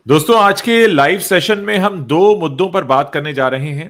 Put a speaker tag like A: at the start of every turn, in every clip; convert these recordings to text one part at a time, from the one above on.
A: दोस्तों, आज के लाइव सेशन में हम दो मुद्दों पर बात करने जा रहे हैं।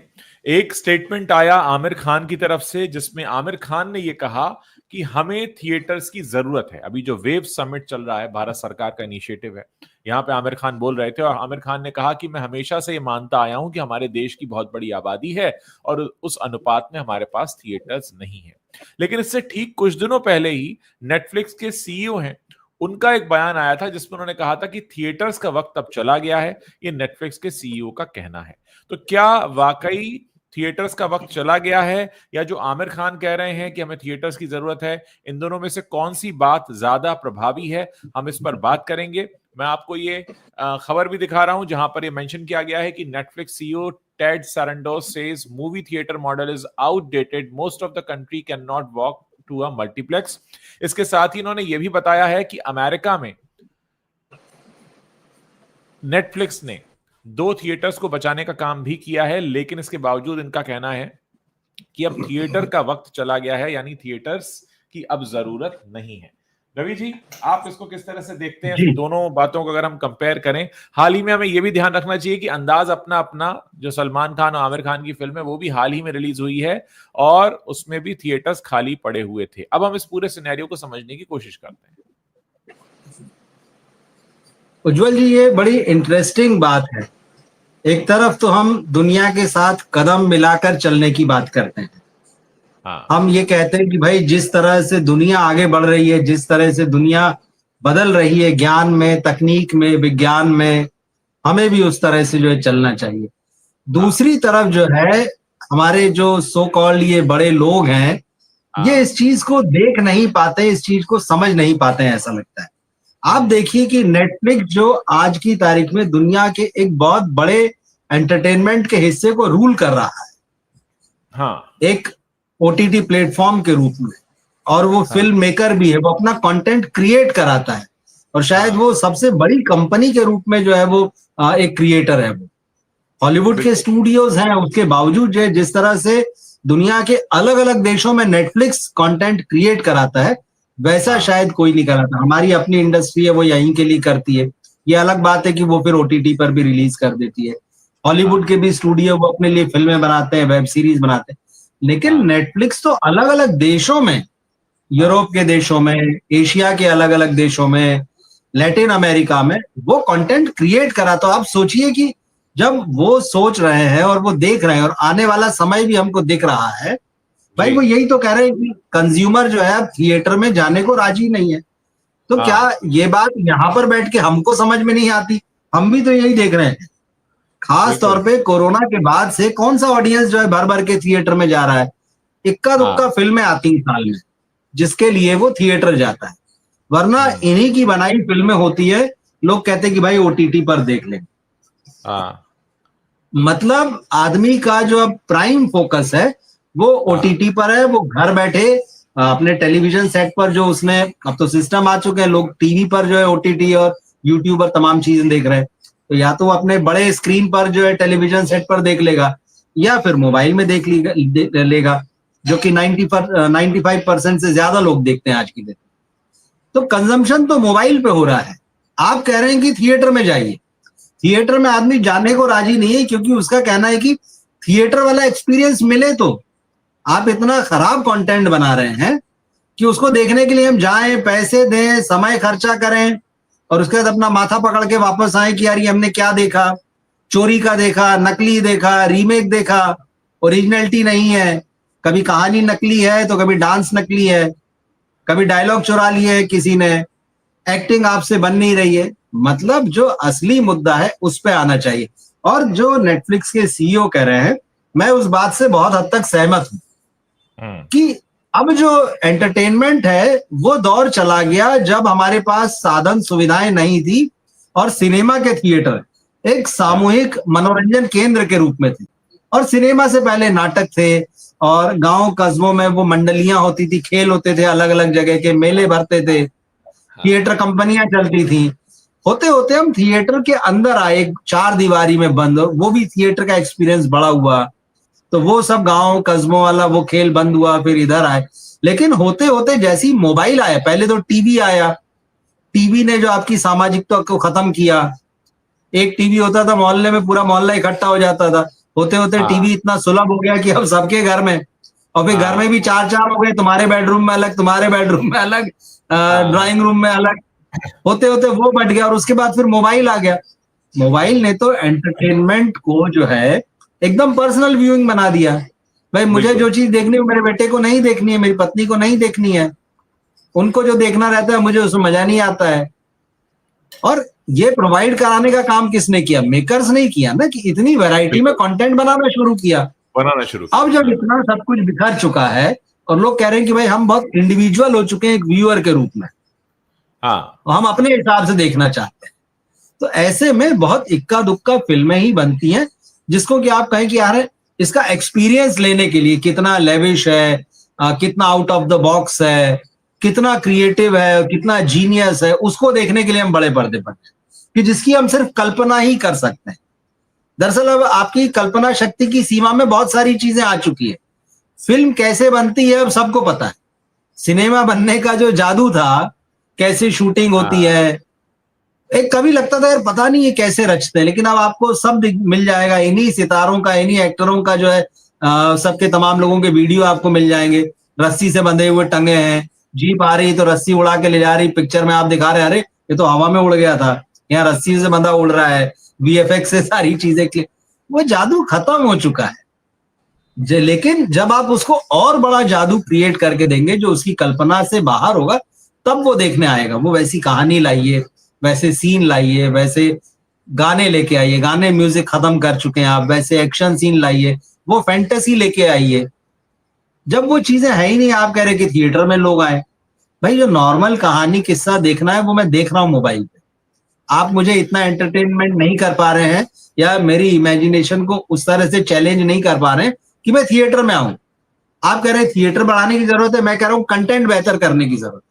A: एक स्टेटमेंट आया आमिर खान की तरफ से, जिसमें आमिर खान ने यह कहा कि हमें थिएटर्स की जरूरत है। अभी जो वेव समिट चल रहा है, भारत सरकार का इनिशिएटिव है, यहां पे आमिर खान बोल रहे थे और आमिर खान ने कहा कि मैं हमेशा से ये मानता आया हूं कि हमारे देश की बहुत बड़ी आबादी है और उस अनुपात में हमारे पास थिएटर्स नहीं है। लेकिन इससे ठीक कुछ दिनों पहले ही नेटफ्लिक्स के सीईओ हैं, उनका एक बयान आया था जिसमें उन्होंने कहा था कि थिएटर्स का वक्त अब चला गया है। ये नेटफ्लिक्स के सीईओ का कहना है। तो क्या वाकई थिएटर्स का वक्त चला गया है, या जो आमिर खान कह रहे हैं कि हमें थिएटर्स की जरूरत है, इन दोनों में से कौन सी बात ज्यादा प्रभावी है? हम इस पर बात करेंगे। मैं आपको ये खबर भी दिखा रहा हूं जहां पर ये मेंशन किया गया है कि Netflix CEO Ted Sarandos says movie theatre model is outdated, most of the country can not walk to a multiplex. इसके साथ ही इन्होंने यह भी बताया है कि अमेरिका में नेटफ्लिक्स ने दो थिएटर्स को बचाने का काम भी किया है, लेकिन इसके बावजूद इनका कहना है कि अब थिएटर का वक्त चला गया है, यानी थिएटर्स की अब जरूरत नहीं है। रवि जी, आप इसको किस तरह से देखते हैं?
B: जी।
A: दोनों बातों को अगर हम कंपेयर करें, हाल ही में हमें यह भी ध्यान रखना चाहिए कि अंदाज अपना अपना, जो सलमान खान और आमिर खान की फिल्म है, वो भी हाल ही में रिलीज हुई है और उसमें भी थिएटर्स खाली पड़े हुए थे। अब हम इस पूरे सिनेरियो को समझने की कोशिश करते हैं।
B: उज्जवल जी, ये बड़ी इंटरेस्टिंग बात है। एक तरफ तो हम दुनिया के साथ कदम मिलाकर चलने की बात करते हैं।
A: हाँ,
B: हम ये कहते हैं कि भाई, जिस तरह से दुनिया आगे बढ़ रही है, जिस तरह से दुनिया बदल रही है, ज्ञान में, तकनीक में, विज्ञान में, हमें भी उस तरह से जो है चलना चाहिए।
A: हाँ,
B: दूसरी तरफ जो है, हमारे जो सो कॉल्ड ये बड़े लोग हैं, ये
A: हाँ,
B: इस चीज को देख नहीं पाते, इस चीज को समझ नहीं पाते हैं, ऐसा लगता है। आप देखिए कि नेटफ्लिक्स जो आज की तारीख में दुनिया के एक बहुत बड़े एंटरटेनमेंट के हिस्से को रूल कर रहा है,
A: हाँ,
B: एक ओटीटी प्लेटफॉर्म के रूप में, और वो
A: हाँ,
B: फिल्म मेकर भी है, वो अपना कंटेंट क्रिएट कराता है, और शायद
A: हाँ,
B: वो सबसे बड़ी कंपनी के रूप में जो है वो एक क्रिएटर है। वो हॉलीवुड के
A: बिल्कुल,
B: स्टूडियोज हैं, उसके बावजूद जो है, जिस तरह से दुनिया के अलग अलग देशों में नेटफ्लिक्स कंटेंट क्रिएट कराता है, वैसा
A: हाँ,
B: शायद कोई नहीं कराता। हमारी अपनी इंडस्ट्री है, वो यहीं के लिए करती है। ये अलग बात है कि वो फिर ओटीटी पर भी रिलीज कर देती है। हॉलीवुड
A: हाँ,
B: के भी स्टूडियो वो अपने लिए फिल्में बनाते हैं, वेब सीरीज बनाते हैं। लेकिन
A: हाँ,
B: नेटफ्लिक्स तो अलग अलग देशों में,
A: हाँ,
B: यूरोप के देशों में, एशिया के अलग अलग देशों में, लैटिन अमेरिका में वो कंटेंट क्रिएट करा। तो आप सोचिए कि जब वो सोच रहे हैं और वो देख रहे हैं, और आने वाला समय भी हमको दिख रहा है, भाई
A: जी,
B: वो यही तो कह रहे हैं कि कंज्यूमर जो है अब थिएटर में जाने को राजी नहीं है। तो क्या
A: हाँ,
B: ये बात यहाँ पर बैठ के हमको समझ में नहीं आती? हम भी तो यही देख रहे हैं। खास तौर
A: बिल्कुल,
B: पे कोरोना के बाद से कौन सा ऑडियंस जो है भर भर के थिएटर में जा रहा है? इक्का
A: हाँ,
B: दुक्का फिल्में आती हैं साल में, जिसके लिए वो थिएटर जाता है। वरना
A: हुँ,
B: इन्हीं की बनाई फिल्में होती है, लोग कहते हैं कि भाई ओटीटी पर देख लें।
A: हाँ,
B: मतलब आदमी का जो अब प्राइम फोकस है, वो
A: हाँ,
B: ओटीटी पर है। वो घर बैठे अपने टेलीविजन सेट पर, जो उसने अब तो सिस्टम आ चुके हैं, लोग टीवी पर जो है ओटीटी और यूट्यूब पर तमाम चीजें देख रहे हैं। तो या तो वो अपने बड़े स्क्रीन पर जो है टेलीविजन सेट पर देख लेगा, या फिर मोबाइल में लेगा, जो कि 95% से ज्यादा लोग देखते हैं आज की डेट। तो कंजम्पशन तो मोबाइल पे हो रहा है। आप कह रहे हैं कि थिएटर में जाइए। थिएटर में आदमी जाने को राजी नहीं है, क्योंकि उसका कहना है कि थिएटर वाला एक्सपीरियंस मिले तो। आप इतना खराब कंटेंट बना रहे हैं कि उसको देखने के लिए हम जाएं, पैसे दें, समय खर्चा करें, और उसके बाद अपना माथा पकड़ के वापस आए कि यार ये हमने क्या देखा, चोरी का देखा, नकली देखा, रीमेक देखा, ओरिजिनलिटी नहीं है। कभी कहानी नकली है तो कभी डांस नकली है, कभी डायलॉग चुरा लिए है किसी ने, एक्टिंग आपसे बन नहीं रही है। मतलब जो असली मुद्दा है उस पे आना चाहिए। और जो नेटफ्लिक्स के सीईओ कह रहे हैं, मैं उस बात से बहुत हद तक सहमत हूं
A: हुँ,
B: कि अब जो एंटरटेनमेंट है, वो दौर चला गया जब हमारे पास साधन सुविधाएं नहीं थी, और सिनेमा के थिएटर एक
A: हाँ,
B: सामूहिक मनोरंजन केंद्र के रूप में थे। और सिनेमा से पहले नाटक थे, और गांव कस्बों में वो मंडलियां होती थी, खेल होते थे, अलग अलग जगह के मेले भरते थे,
A: हाँ,
B: थिएटर कंपनियां चलती थी। होते होते हम थिएटर के अंदर आए, चार दीवारी में बंद, वो भी थिएटर का एक्सपीरियंस बड़ा हुआ। तो वो सब गांव कस्बों वाला वो खेल बंद हुआ, फिर इधर आए। लेकिन होते होते जैसी मोबाइल आया, पहले तो टीवी आया, टीवी ने जो आपकी सामाजिकता को खत्म किया, एक टीवी होता था मोहल्ले में, पूरा मोहल्ला इकट्ठा हो जाता था, होते होते
A: हाँ
B: टीवी इतना सुलभ हो गया कि अब सबके घर में, और फिर घर में
A: हाँ
B: भी चार चार हो गए, तुम्हारे बेडरूम में अलग, तुम्हारे बेडरूम में अलग,
A: हाँ
B: ड्राइंग रूम में अलग, होते होते वो बढ़ गया। और उसके बाद फिर मोबाइल आ गया। मोबाइल ने तो एंटरटेनमेंट को जो है एकदम पर्सनल व्यूइंग बना दिया। भाई मुझे
A: बिल्कुल
B: जो चीज देखनी है मेरे बेटे को नहीं देखनी है, मेरी पत्नी को नहीं देखनी है, उनको जो देखना रहता है मुझे उसमें मजा नहीं आता है। और ये प्रोवाइड कराने का काम किसने किया? मेकर्स ने किया ना, कि इतनी वैरायटी में
A: बिल्कुल
B: कंटेंट बनाना शुरू किया।
A: बनाना शुरू
B: अब
A: किया।
B: जब
A: हाँ
B: इतना सब कुछ बिखर चुका है और लोग कह रहे हैं कि भाई हम बहुत इंडिविजुअल हो चुके हैं एक व्यूअर के रूप में,
A: हाँ
B: और हम अपने हिसाब से देखना चाहते हैं, तो ऐसे में बहुत इक्का दुक्का फिल्में ही बनती हैं, जिसको कि आप कहें कि यार इसका एक्सपीरियंस लेने के लिए कितना लेविश है, कितना आउट ऑफ द बॉक्स है, कितना क्रिएटिव है, कितना जीनियस है, उसको देखने के लिए हम बड़े पर्दे पर हैं, कि जिसकी हम सिर्फ कल्पना ही कर सकते हैं। दरअसल अब आपकी कल्पना शक्ति की सीमा में बहुत सारी चीजें आ चुकी है। फिल्म कैसे बनती है अब सबको पता है। सिनेमा बनने का जो जादू था, कैसे शूटिंग होती
A: हाँ
B: है, एक कभी लगता था यार पता नहीं ये कैसे रचते हैं, लेकिन अब आपको सब मिल जाएगा। इन्हीं सितारों का, इन्हीं एक्टरों का जो है सबके तमाम लोगों के वीडियो आपको मिल जाएंगे, रस्सी से बंधे हुए टंगे हैं, जीप आ रही तो रस्सी उड़ा के ले जा रही, पिक्चर में आप दिखा रहे हैं अरे ये तो हवा में उड़ गया था, यहाँ रस्सी से बंधा उड़ रहा है, वीएफएक्स से सारी चीजें वो जादू खत्म हो चुका है। लेकिन जब आप उसको और बड़ा जादू क्रिएट करके देंगे जो उसकी कल्पना से बाहर होगा, तब वो देखने आएगा। वो वैसी कहानी लाइए, वैसे सीन लाइए, वैसे गाने लेके आइए, गाने म्यूजिक खत्म कर चुके हैं आप, वैसे एक्शन सीन लाइए, वो फैंटेसी लेके आइए। जब वो चीजें है ही नहीं, आप कह रहे कि थिएटर में लोग आए। भाई जो नॉर्मल कहानी किस्सा देखना है वो मैं देख रहा हूँ मोबाइल पे। आप मुझे इतना एंटरटेनमेंट नहीं कर पा रहे हैं, या मेरी इमेजिनेशन को उस तरह से चैलेंज नहीं कर पा रहे हैं कि मैं थिएटर में आऊं। आप कह रहे हैं थिएटर बढ़ाने की जरूरत है, मैं कह रहा हूं कंटेंट बेहतर करने की जरूरत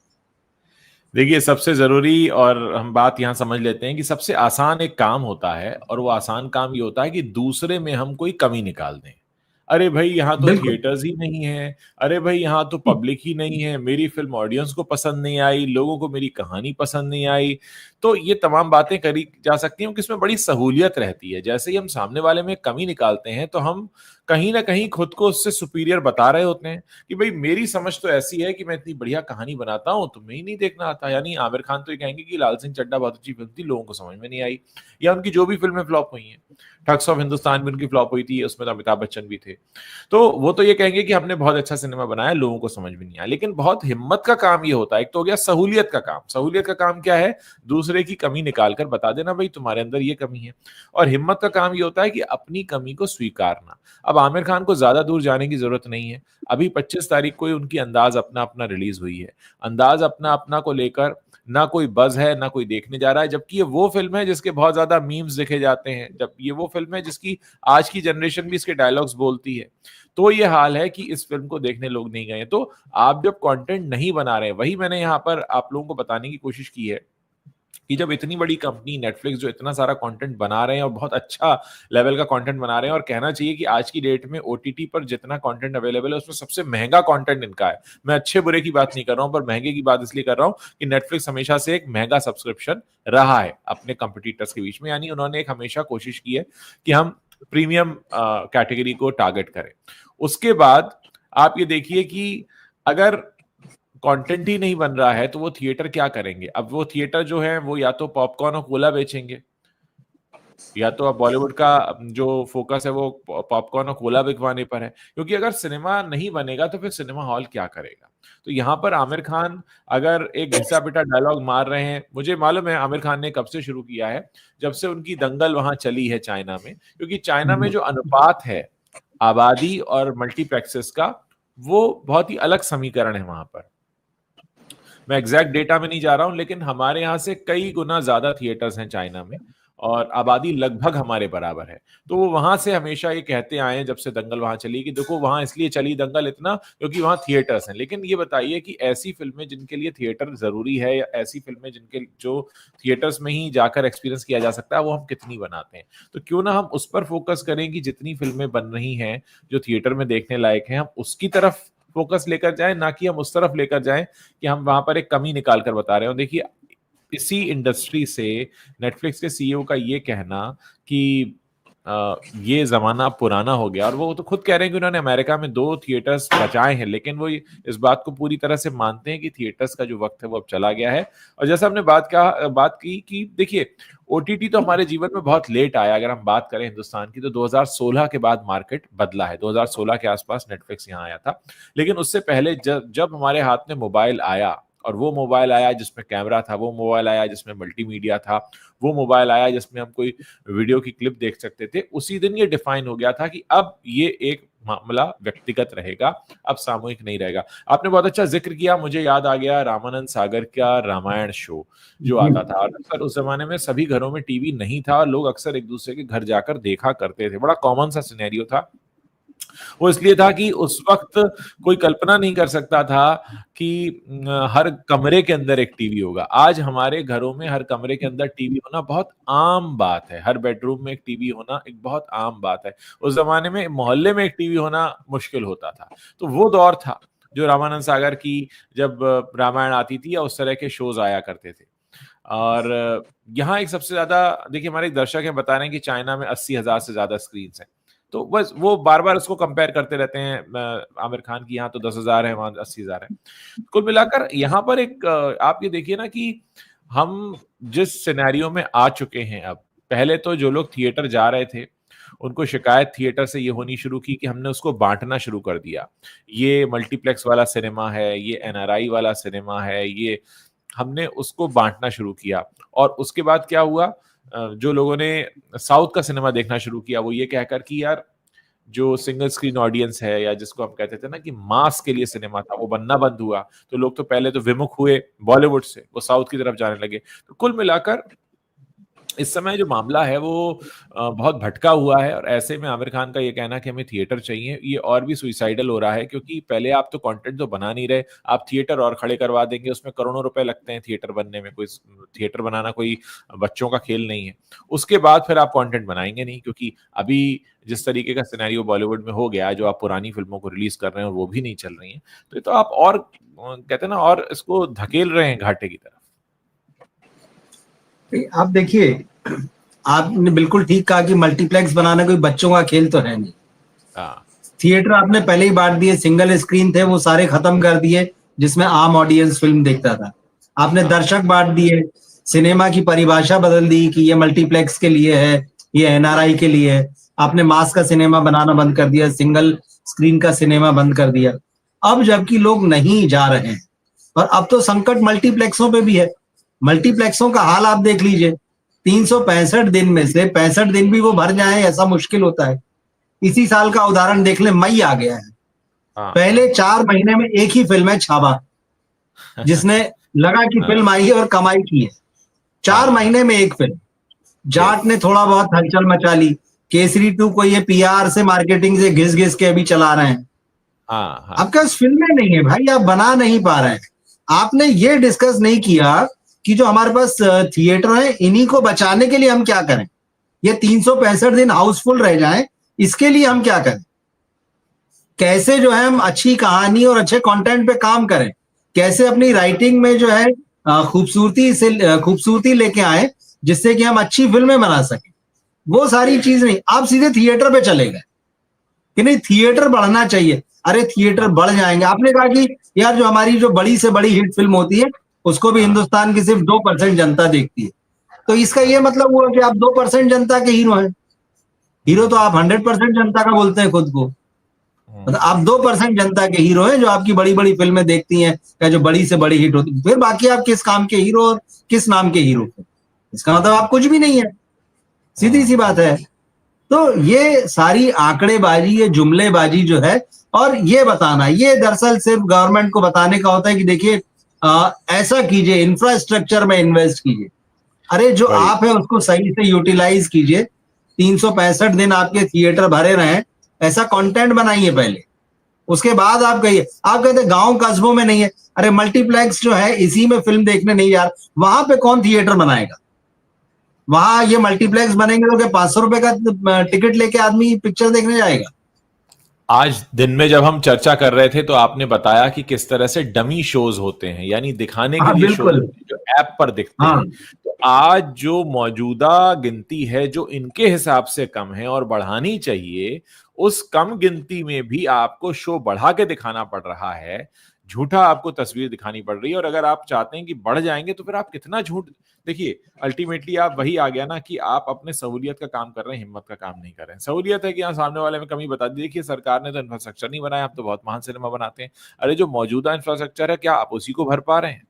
A: देखिए, सबसे जरूरी और हम बात यहां समझ लेते हैं कि सबसे आसान एक काम होता है, और वो आसान काम ये होता है कि दूसरे में हम कोई कमी निकाल दें। अरे भाई यहाँ
B: है।
A: तो
B: बिल्कुल।
A: थिएटर्स ही नहीं है, अरे भाई यहाँ तो पब्लिक ही नहीं है, मेरी फिल्म ऑडियंस को पसंद नहीं आई, लोगों को मेरी कहानी पसंद नहीं आई। तो ये तमाम बातें करी जा सकती हैं, इसमें बड़ी सहूलियत रहती है। जैसे ही हम सामने वाले में कमी निकालते हैं तो हम कहीं ना कहीं खुद को उससे सुपीरियर बता रहे होते हैं कि भाई मेरी समझ तो ऐसी है कि मैं इतनी बढ़िया कहानी बनाता हूं, तुम्हें ही नहीं देखना आता। यानी आमिर खान तो ये कहेंगे कि लाल सिंह चड्ढा बहुत अच्छी फिल्म थी, लोगों को समझ में नहीं आई। या उनकी जो भी फिल्में फ्लॉप हुई हैं, ठग्स ऑफ हिंदुस्तान भी उनकी फ्लॉप हुई थी, उसमें तो अमिताभ बच्चन भी थे। तो वो तो ये कहेंगे कि हमने बहुत अच्छा सिनेमा बनाया, लोगों को समझ में नहीं आया। लेकिन बहुत हिम्मत का काम ये होता है। एक तो हो गया सहूलियत का काम। सहूलियत का काम क्या है? दूसरे की कमी निकाल कर बता देना भाई तुम्हारे अंदर ये कमी है। और हिम्मत का काम ये होता है कि अपनी कमी को स्वीकारना। अब आमिर खान को ज्यादा दूर जाने की जरूरत नहीं है। अभी 25 तारीख को ही उनकी अंदाज अपना अपना रिलीज हुई है। अंदाज अपना अपना को लेकर ना कोई बज है, ना कोई देखने जा रहा है, जबकि ये वो फिल्म है जिसके बहुत ज्यादा मीम्स देखे जाते हैं, जब ये वो फिल्म है जिसकी आज की जनरेशन भी इसके डायलॉग्स बोलती है। तो ये हाल है कि इस फिल्म को देखने लोग नहीं गए। तो आप जब कंटेंट नहीं बना रहे, वही मैंने यहाँ पर आप लोगों को बताने की कोशिश की है कि जब इतनी बड़ी कंपनी नेटफ्लिक्स जो इतना सारा कंटेंट बना रहे हैं और बहुत अच्छा लेवल का कंटेंट बना रहे हैं, और कहना चाहिए कि आज की डेट में ओटीटी पर जितना कंटेंट अवेलेबल है उसमें सबसे महंगा कंटेंट इनका है। मैं अच्छे बुरे की बात नहीं कर रहा हूं, पर महंगे की बात इसलिए कर रहा हूं कि नेटफ्लिक्स हमेशा से एक महंगा सब्सक्रिप्शन रहा है अपने कंपटीटर्स के बीच में। यानी उन्होंने एक हमेशा कोशिश की है कि हम प्रीमियम कैटेगरी को टारगेट करें। उसके बाद आप ये देखिए कि अगर कंटेंट ही नहीं बन रहा है तो वो थिएटर क्या करेंगे? अब वो थिएटर जो है वो या तो पॉपकॉर्न और कोला बेचेंगे, या तो अब बॉलीवुड का जो फोकस है वो पॉपकॉर्न और कोला बिकवाने पर है। क्योंकि अगर सिनेमा नहीं बनेगा तो फिर सिनेमा हॉल क्या करेगा? तो यहाँ पर आमिर खान अगर एक घिसा पिटा डायलॉग मार रहे हैं, मुझे मालूम है आमिर खान ने कब से शुरू किया है, जब से उनकी दंगल वहां चली है चाइना में। क्योंकि चाइना में
B: है।
A: जो अनुपात है आबादी और मल्टीप्लेक्सेस का, वो बहुत ही अलग समीकरण है वहां पर। मैं एग्जैक्ट डेटा में नहीं जा रहा हूं, लेकिन हमारे यहाँ से कई गुना ज्यादा थिएटर्स हैं चाइना में, और आबादी लगभग हमारे बराबर है। तो वो वहां से हमेशा ये कहते आए हैं जब से दंगल वहां चली कि देखो वहां इसलिए चली दंगल इतना क्योंकि वहां थिएटर्स हैं। लेकिन ये बताइए कि ऐसी फिल्में जिनके लिए थिएटर जरूरी है, या ऐसी फिल्में जिनके जो थिएटर्स में ही जाकर एक्सपीरियंस किया जा सकता है, वो हम कितनी बनाते हैं? तो क्यों ना हम उस पर फोकस करें कि जितनी फिल्में बन रही हैं जो थिएटर में देखने लायक हैं, हम उसकी तरफ फोकस लेकर जाएं, ना कि हम उस तरफ लेकर जाएं कि हम वहां पर एक कमी निकाल कर बता रहे हो। देखिए, इसी इंडस्ट्री से नेटफ्लिक्स के सीईओ का ये कहना कि ये जमाना पुराना हो गया, और वो तो खुद कह रहे हैं कि उन्होंने अमेरिका में 2 थिएटर्स बचाए हैं, लेकिन वो इस बात को पूरी तरह से मानते हैं कि थिएटर्स का जो वक्त है वो अब चला गया है। और जैसा हमने बात की कि देखिए ओटीटी तो हमारे जीवन में बहुत लेट आया। अगर हम बात करें हिंदुस्तान की तो 2016 के बाद मार्केट बदला है। 2016 के आसपास नेटफ्लिक्स यहाँ आया था, लेकिन उससे पहले जब हमारे हाथ में मोबाइल आया, और वो मोबाइल आया जिसमें कैमरा था, वो मोबाइल आया जिसमें मल्टीमीडिया था, वो मोबाइल आया जिसमें हम कोई वीडियो की क्लिप देख सकते थे, उसी दिन ये डिफाइन हो गया था कि अब ये एक मामला व्यक्तिगत रहेगा, अब सामूहिक नहीं रहेगा। आपने बहुत अच्छा जिक्र किया, मुझे याद आ गया रामानंद सागर का रामायण शो जो आता था, और अक्सर उस जमाने में सभी घरों में टीवी नहीं था और लोग अक्सर एक दूसरे के घर जाकर देखा करते थे। बड़ा कॉमन सा सिनेरियो था। वो इसलिए था कि उस वक्त कोई कल्पना नहीं कर सकता था कि हर कमरे के अंदर एक टीवी होगा। आज हमारे घरों में हर कमरे के अंदर टीवी होना बहुत आम बात है। हर बेडरूम में एक टीवी होना एक बहुत आम बात है। उस जमाने में मोहल्ले में एक टीवी होना मुश्किल होता था। तो वो दौर था जो रामानंद सागर की जब रामायण आती थी या उस तरह के शोज आया करते थे। और यहाँ एक सबसे ज्यादा देखिए हमारे दर्शक हैं बता रहे हैं कि चाइना में 80,000 से ज्यादा स्क्रीन है। तो बस वो बार बार उसको कंपेयर करते रहते हैं। आमिर खान की यहाँ तो 10,000 है, वहां 80,000 है। कुल मिलाकर यहाँ पर एक आप ये देखिए ना कि हम जिस सिनेरियो में आ चुके हैं अब, पहले तो जो लोग थिएटर जा रहे थे उनको शिकायत थिएटर से ये होनी शुरू की कि हमने उसको बांटना शुरू कर दिया। ये मल्टीप्लेक्स वाला सिनेमा है, ये एनआरआई वाला सिनेमा है, ये हमने उसको बांटना शुरू किया। और उसके बाद क्या हुआ, जो लोगों ने साउथ का सिनेमा देखना शुरू किया वो ये कहकर कि यार जो सिंगल स्क्रीन ऑडियंस है, या जिसको हम कहते थे ना कि मास के लिए सिनेमा था, वो बनना बंद हुआ। तो लोग तो पहले तो विमुख हुए बॉलीवुड से, वो साउथ की तरफ जाने लगे। तो कुल मिलाकर इस समय जो मामला है वो बहुत भटका हुआ है। और ऐसे में आमिर खान का ये कहना कि हमें थिएटर चाहिए, ये और भी सुइसाइडल हो रहा है, क्योंकि पहले आप तो कंटेंट तो बना नहीं रहे, आप थिएटर और खड़े करवा देंगे, उसमें करोड़ों रुपए लगते हैं थिएटर बनने में। कोई थिएटर बनाना कोई बच्चों का खेल नहीं है। उसके बाद फिर आप कंटेंट बनाएंगे नहीं, क्योंकि अभी जिस तरीके का सिनेरियो बॉलीवुड में हो गया है, जो आप पुरानी फिल्मों को रिलीज कर रहे हैं और वो भी नहीं चल रही हैं, तो आप और कहते हैं ना, और इसको धकेल रहे हैं घाटे की तरफ।
B: आप देखिए, आपने बिल्कुल ठीक कहा कि मल्टीप्लेक्स बनाना कोई बच्चों का खेल तो है नहीं। थिएटर आपने पहले ही बांट दिए, सिंगल स्क्रीन थे वो सारे खत्म कर दिए जिसमें आम ऑडियंस फिल्म देखता था। आपने दर्शक बांट दिए, सिनेमा की परिभाषा बदल दी कि ये मल्टीप्लेक्स के लिए है, ये एनआरआई के लिए है। आपने मास का सिनेमा बनाना बंद कर दिया, सिंगल स्क्रीन का सिनेमा बंद कर दिया। अब जबकि लोग नहीं जा रहे हैं, और अब तो संकट मल्टीप्लेक्सों पे भी है। मल्टीप्लेक्सों का हाल आप देख लीजिए, 365 दिन में से 65 दिन भी वो भर जाए ऐसा मुश्किल होता है। इसी साल का उदाहरण देख ले, मई आ गया है, पहले 4 महीने में एक ही फिल्म है छावा, जिसने लगा कि फिल्म आई है और कमाई की है। 4 महीने में एक फिल्म। जाट ने थोड़ा बहुत हलचल मचा ली, केसरी 2 को ये पीआर से मार्केटिंग से घिस घिस के अभी चला रहे हैं। आपके पास फिल्में नहीं है भाई, आप बना नहीं पा रहे हैं। आपने ये डिस्कस नहीं किया कि जो हमारे पास थिएटर है इन्हीं को बचाने के लिए हम क्या करें, ये 365 दिन हाउसफुल रह जाएं, इसके लिए हम क्या करें। कैसे जो है हम अच्छी कहानी और अच्छे कंटेंट पे काम करें, कैसे अपनी राइटिंग में जो है खूबसूरती लेके आए जिससे कि हम अच्छी फिल्में बना सकें। वो सारी चीज नहीं, आप सीधे थिएटर पे चले गए कि नहीं थिएटर बढ़ना चाहिए। अरे थिएटर बढ़ जाएंगे। आपने कहा कि यार जो हमारी जो बड़ी से बड़ी हिट फिल्म होती है उसको भी हिंदुस्तान की सिर्फ 2% जनता देखती है। तो इसका ये मतलब हुआ कि आप 2% जनता के हीरो हैं। हीरो तो आप 100% जनता का बोलते हैं खुद को। मतलब आप 2% जनता के हीरो हैं जो आपकी बड़ी बड़ी फिल्में देखती हैं या जो बड़ी से बड़ी हिट होती है। फिर बाकी आप किस काम के हीरो और किस नाम के हीरो, इसका मतलब आप कुछ भी नहीं है। सीधी सी बात है। तो ये सारी आंकड़ेबाजी, ये जुमलेबाजी जो है, और ये बताना, ये दरअसल सिर्फ गवर्नमेंट को बताने का होता है कि देखिए ऐसा कीजिए, इंफ्रास्ट्रक्चर में इन्वेस्ट कीजिए। अरे जो आप है उसको सही से यूटिलाइज कीजिए। 365 दिन आपके थिएटर भरे रहे, ऐसा कंटेंट बनाइए पहले, उसके बाद आप कहिए। आप कहते गांव कस्बों में नहीं है, अरे मल्टीप्लेक्स जो है इसी में फिल्म देखने नहीं जा रहा, वहां पे कौन थिएटर बनाएगा। वहां ये मल्टीप्लेक्स बनेंगे तो 500 रुपए का टिकट लेके आदमी पिक्चर देखने जाएगा।
A: आज दिन में जब हम चर्चा कर रहे थे तो आपने बताया कि किस तरह से डमी शोज होते हैं, यानी दिखाने के
B: हाँ
A: लिए शोज
B: बिल्कुल।
A: जो ऐप पर दिखते
B: हाँ
A: हैं। तो आज जो मौजूदा गिनती है जो इनके हिसाब से कम है और बढ़ानी चाहिए, उस कम गिनती में भी आपको शो बढ़ा के दिखाना पड़ रहा है, झूठा आपको तस्वीर दिखानी पड़ रही है। और अगर आप चाहते हैं कि बढ़ जाएंगे तो फिर आप कितना झूठ, देखिए अल्टीमेटली आप वही आ गया ना कि आप अपने सहूलियत का काम कर रहे हैं, हिम्मत का काम नहीं कर रहे हैं। सहूलियत है कि यहाँ सामने वाले में कमी बता दी, देखिए सरकार ने तो इंफ्रास्ट्रक्चर नहीं बनाया, आप तो बहुत महान सिनेमा बनाते हैं। अरे जो मौजूदा इंफ्रास्ट्रक्चर है क्या आप उसी को भर पा रहे हैं?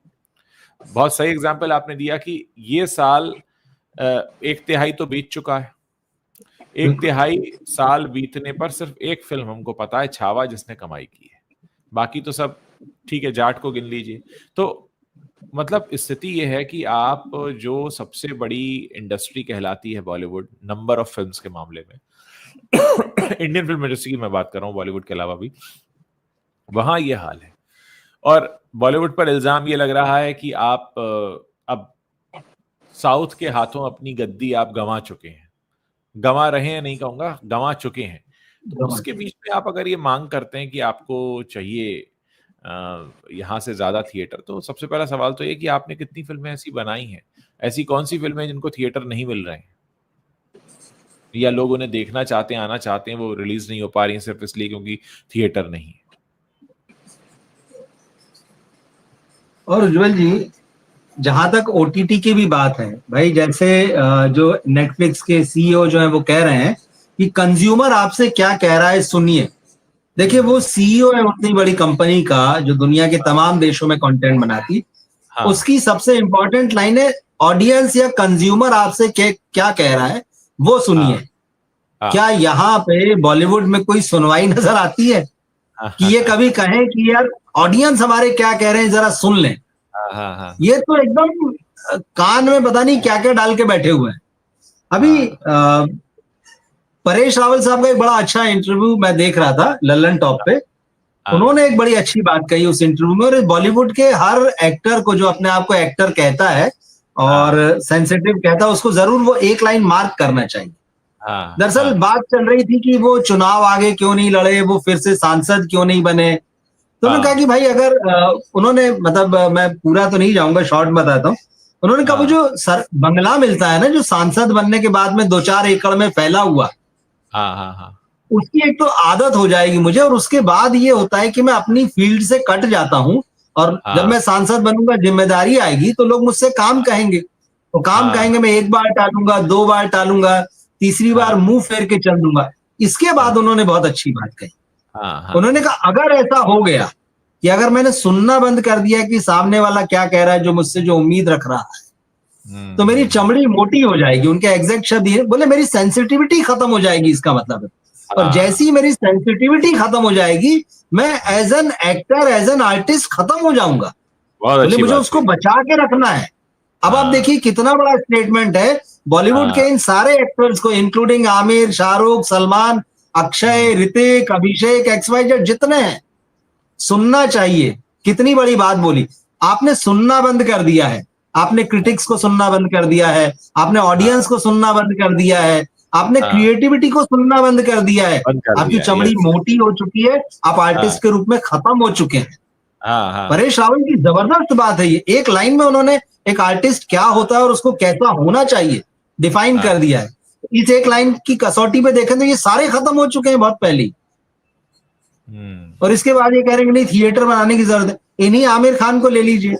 A: बहुत सही एग्जाम्पल आपने दिया कि ये साल एक तिहाई तो बीत चुका है, एक
B: बिल्कुल।
A: तिहाई साल बीतने पर सिर्फ एक फिल्म हमको पता है, छावा, जिसने कमाई की है। बाकी तो सब ठीक है, जाट को गिन लीजिए। तो मतलब स्थिति यह है कि आप जो सबसे बड़ी इंडस्ट्री कहलाती है बॉलीवुड, नंबर ऑफ फिल्म्स के मामले में इंडियन फिल्म इंडस्ट्री की मैं बात कर रहा हूं, बॉलीवुड के अलावा भी, वहां ये हाल है। और बॉलीवुड पर इल्जाम ये लग रहा है कि आप अब साउथ के हाथों अपनी गद्दी आप गंवा चुके हैं, गंवा रहे हैं नहीं कहूंगा, गंवा चुके हैं। तो उसके बीच में आप अगर ये मांग करते हैं कि आपको चाहिए यहाँ से ज्यादा थिएटर, तो सबसे पहला सवाल तो ये कि आपने कितनी फिल्में ऐसी बनाई हैं, ऐसी कौन सी फिल्में जिनको थिएटर नहीं मिल रहे हैं, या लोग उन्हें देखना चाहते हैं, आना चाहते हैं, वो रिलीज नहीं हो पा रही हैं सिर्फ इसलिए क्योंकि थिएटर नहीं है।
B: और उज्जवल जी, जहां तक ओटीटी की भी बात है भाई, जैसे जो नेटफ्लिक्स के सीईओ जो है वो कह रहे हैं कि कंज्यूमर आपसे क्या कह रहा है सुनिए। देखिए वो सीईओ है उतनी बड़ी कंपनी का जो दुनिया के तमाम देशों में कंटेंट बनाती,
A: हाँ
B: उसकी सबसे इंपॉर्टेंट लाइन है ऑडियंस या कंज्यूमर आपसे क्या कह रहा है वो सुनिए।
A: हाँ
B: क्या यहाँ पे बॉलीवुड में कोई सुनवाई नजर आती है कि ये कभी कहें कि यार ऑडियंस हमारे क्या कह रहे हैं जरा सुन लें?
A: हाँ
B: ये तो एकदम कान में पता नहीं क्या क्या डाल के बैठे हुए हैं। अभी परेश रावल साहब का एक बड़ा अच्छा इंटरव्यू मैं देख रहा था लल्लन टॉप पे। उन्होंने एक बड़ी अच्छी बात कही उस इंटरव्यू में, और बॉलीवुड के हर एक्टर को जो अपने आप को एक्टर कहता है और सेंसिटिव कहता है, उसको जरूर वो एक लाइन मार्क करना चाहिए। दरअसल बात चल रही थी कि वो चुनाव आगे क्यों नहीं लड़े, वो फिर से सांसद क्यों नहीं बने। तो उन्होंने कहा कि भाई अगर उन्होंने मतलब मैं पूरा तो नहीं जाऊंगा, शॉर्ट बताता हूँ। उन्होंने कहा वो जो बंगला मिलता है ना जो सांसद बनने के बाद में 2-4 एकड़ में फैला हुआ, उसकी एक तो आदत हो जाएगी मुझे, और उसके बाद ये होता है कि मैं अपनी फील्ड से कट जाता हूं, और जब मैं सांसद बनूंगा जिम्मेदारी आएगी तो लोग मुझसे काम कहेंगे, तो काम कहेंगे, मैं एक बार टालूंगा, 2 बार टालूंगा, तीसरी बार मुंह फेर के चल दूंगा। इसके बाद उन्होंने बहुत अच्छी बात कही। उन्होंने कहा अगर ऐसा हो गया कि अगर मैंने सुनना बंद कर दिया कि सामने वाला क्या कह रहा है, जो मुझसे जो उम्मीद रख रहा है, तो मेरी चमड़ी मोटी हो जाएगी। उनके एग्जैक्ट शब्द ये बोले, मेरी सेंसिटिविटी खत्म हो जाएगी, इसका मतलब है। और जैसी मेरी सेंसिटिविटी खत्म हो जाएगी, मैं as an actor, as an artist खत्म हो जाऊंगा। बोले मुझे उसको बचा के रखना है। अब आप देखिए कितना बड़ा स्टेटमेंट है। बॉलीवुड के इन सारे एक्टर्स को, इंक्लूडिंग आमिर, शाहरुख, सलमान, अक्षय, ऋतिक, अभिषेक, XYZ जितने हैं, सुनना चाहिए। कितनी बड़ी बात बोली आपने, सुनना बंद कर दिया है आपने, क्रिटिक्स को सुनना बंद कर दिया है आपने, ऑडियंस को सुनना बंद कर दिया है आपने, क्रिएटिविटी को सुनना बंद कर दिया है, आपकी चमड़ी मोटी हो चुकी है, आप आर्टिस्ट के रूप में खत्म हो चुके हैं। परेश रावल की जबरदस्त बात है ये। एक लाइन में उन्होंने एक आर्टिस्ट क्या होता है और उसको कैसा होना चाहिए डिफाइन कर दिया है। इस एक लाइन की कसौटी पे देखें तो ये सारे खत्म हो चुके हैं बहुत पहले। और इसके बाद ये कह रहे हैं कि नहीं थिएटर बनाने की जरूरत है। इन्हीं आमिर खान को ले लीजिए,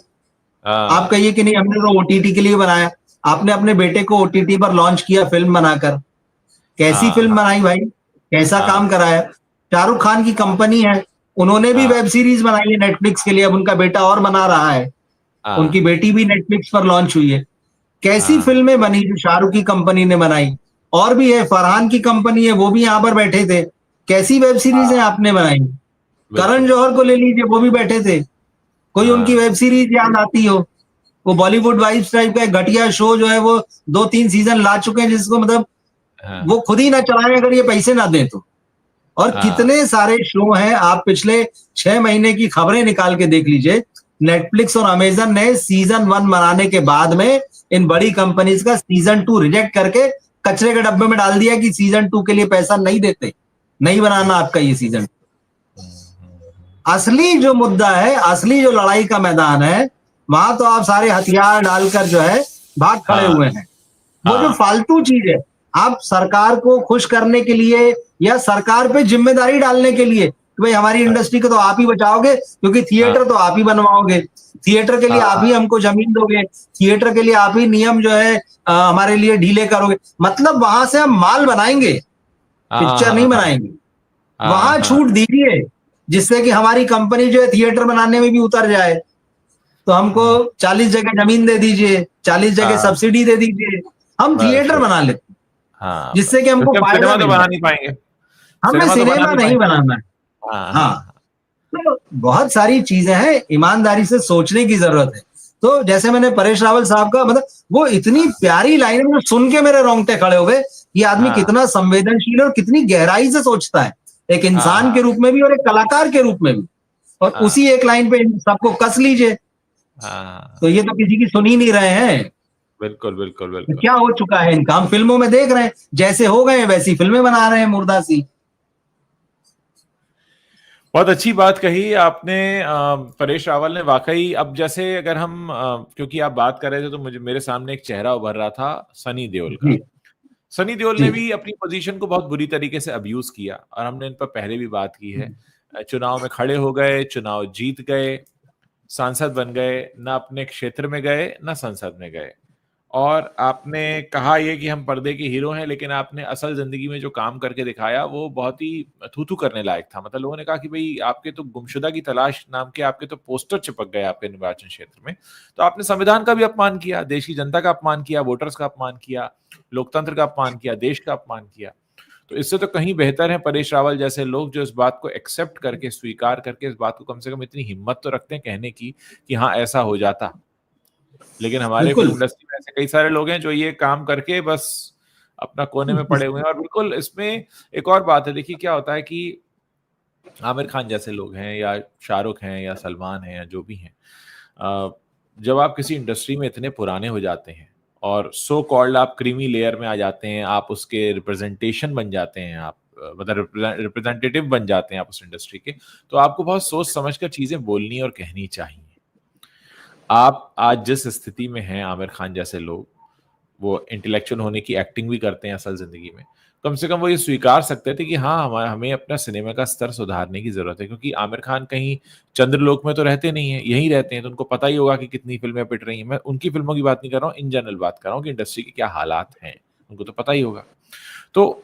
B: आप कहिए कि नहीं हमने तो OTT के लिए बनाया, आपने अपने बेटे को OTT पर लॉन्च किया फिल्म बनाकर, कैसी फिल्म बनाई भाई, कैसा काम कराया। शाहरुख खान की कंपनी है, उन्होंने भी वेब सीरीज बनाई है नेटफ्लिक्स के लिए, अब उनका बेटा और बना रहा है, उनकी बेटी भी नेटफ्लिक्स पर लॉन्च हुई है। कैसी फिल्में बनी जो शाहरुख की कंपनी ने बनाई, और भी है, फरहान की कंपनी है, वो भी यहाँ पर बैठे थे। कैसी वेब सीरीज है आपने बनाई। करण जौहर को ले लीजिए, वो भी बैठे थे। कोई उनकी वेब सीरीज याद आती हो? वो बॉलीवुड वाइब्स टाइप का घटिया शो जो है वो 2-3 सीजन ला चुके हैं, जिसको मतलब वो खुद ही ना चलाएं अगर ये पैसे ना दें तो। और कितने सारे शो हैं, आप पिछले 6 महीने की खबरें निकाल के देख लीजिए। नेटफ्लिक्स और अमेजन ने सीजन 1 बनाने के बाद में इन बड़ी कंपनीज का सीजन 2 रिजेक्ट करके कचरे के डब्बे में डाल दिया कि सीजन 2 के लिए पैसा नहीं देते। नहीं बनाना आपका ये सीजन। असली जो मुद्दा है, असली जो लड़ाई का मैदान है, वहां तो आप सारे हथियार डालकर जो है भाग खड़े हुए हैं। वो जो फालतू चीज है, आप सरकार को खुश करने के लिए या सरकार पे जिम्मेदारी डालने के लिए कि भाई हमारी इंडस्ट्री को तो आप ही बचाओगे, क्योंकि थिएटर तो आप ही बनवाओगे, थिएटर के लिए आप ही हमको जमीन दोगे, थिएटर के लिए आप ही नियम जो है हमारे लिए ढीले करोगे। मतलब वहां से हम माल बनाएंगे, पिक्चर नहीं बनाएंगे। वहां छूट दीजिए जिससे कि हमारी कंपनी जो है थिएटर बनाने में भी उतर जाए। तो हमको 40 जगह जमीन दे दीजिए, 40 जगह सब्सिडी दे दीजिए, हम थिएटर बना लेते हैं, जिससे कि हमको फायदा
A: तो बना नहीं पाएंगे,
B: हमें सिनेमा नहीं बनाना है। हाँ, तो बहुत सारी चीजें हैं, ईमानदारी से सोचने की जरूरत है। तो जैसे मैंने परेश रावल साहब का, मतलब वो इतनी प्यारी लाइन में सुन के मेरे रोंगटे खड़े हो गए। ये आदमी कितना संवेदनशील और कितनी गहराई से सोचता है, एक इंसान के रूप में भी और एक कलाकार के रूप में भी। और उसी एक लाइन पे सबको कस लीजिए। तो ये तो किसी की सुन ही नहीं रहे हैं।
A: बिल्कुल बिल्कुल बिल्कुल।
B: क्या हो चुका है इनका, हम फिल्मों में देख रहे हैं, जैसे हो गए वैसी फिल्में बना रहे हैं मुर्दा सी।
A: बहुत अच्छी बात कही आपने परेश रावल ने, वाकई। अब जैसे अगर हम क्योंकि आप बात कर रहे थे तो मुझे मेरे सामने एक चेहरा उभर रहा था सनी देओल का। सनी देओल ने भी अपनी पोजीशन को बहुत बुरी तरीके से अब्यूज किया, और हमने इन पर पहले भी बात की है। चुनाव में खड़े हो गए, चुनाव जीत गए, सांसद बन गए, ना अपने क्षेत्र में गए ना संसद में गए। और आपने कहा ये कि हम पर्दे के हीरो हैं, लेकिन आपने असल जिंदगी में जो काम करके दिखाया वो बहुत ही थू-थू करने लायक था। मतलब लोगों ने कहा कि भाई आपके तो गुमशुदा की तलाश नाम के आपके तो पोस्टर चिपक गए आपके निर्वाचन क्षेत्र में। तो आपने संविधान का भी अपमान किया, देश की जनता का अपमान किया, वोटर्स का अपमान किया, लोकतंत्र का अपमान किया, देश का अपमान किया। तो इससे तो कहीं बेहतर है परेश रावल जैसे लोग जो इस बात को एक्सेप्ट करके, स्वीकार करके, इस बात को कम से कम इतनी हिम्मत तो रखते हैं कहने की कि हाँ ऐसा हो जाता। लेकिन हमारे फिल्म इंडस्ट्री में ऐसे कई सारे लोग हैं जो ये काम करके बस अपना कोने में पड़े हुए हैं। और बिल्कुल इसमें एक और बात है, देखिए क्या होता है कि आमिर खान जैसे लोग हैं या शाहरुख हैं या सलमान हैं या जो भी हैं, जब आप किसी इंडस्ट्री में इतने पुराने हो जाते हैं और सो कॉल्ड आप क्रीमी लेयर में आ जाते हैं, आप उसके रिप्रेजेंटेशन बन जाते हैं, आप मतलब रिप्रेजेंटेटिव बन जाते हैं आप उस इंडस्ट्री के, तो आपको बहुत सोच समझ कर चीजें बोलनी और कहनी चाहिए। आप आज जिस स्थिति में हैं, आमिर खान जैसे लोग, वो इंटेलेक्चुअल होने की एक्टिंग भी करते हैं असल जिंदगी में, कम से कम वो ये स्वीकार सकते थे कि हाँ हमें अपना सिनेमा का स्तर सुधारने की जरूरत है। क्योंकि आमिर खान कहीं चंद्रलोक में तो रहते नहीं है, यहीं रहते हैं, तो उनको पता ही होगा कि कितनी फिल्में पिट रही हैं। मैं उनकी फिल्मों की बात नहीं कर रहा हूँ, इन जनरल बात कर रहा हूँ कि इंडस्ट्री के क्या हालात हैं, उनको तो पता ही होगा। तो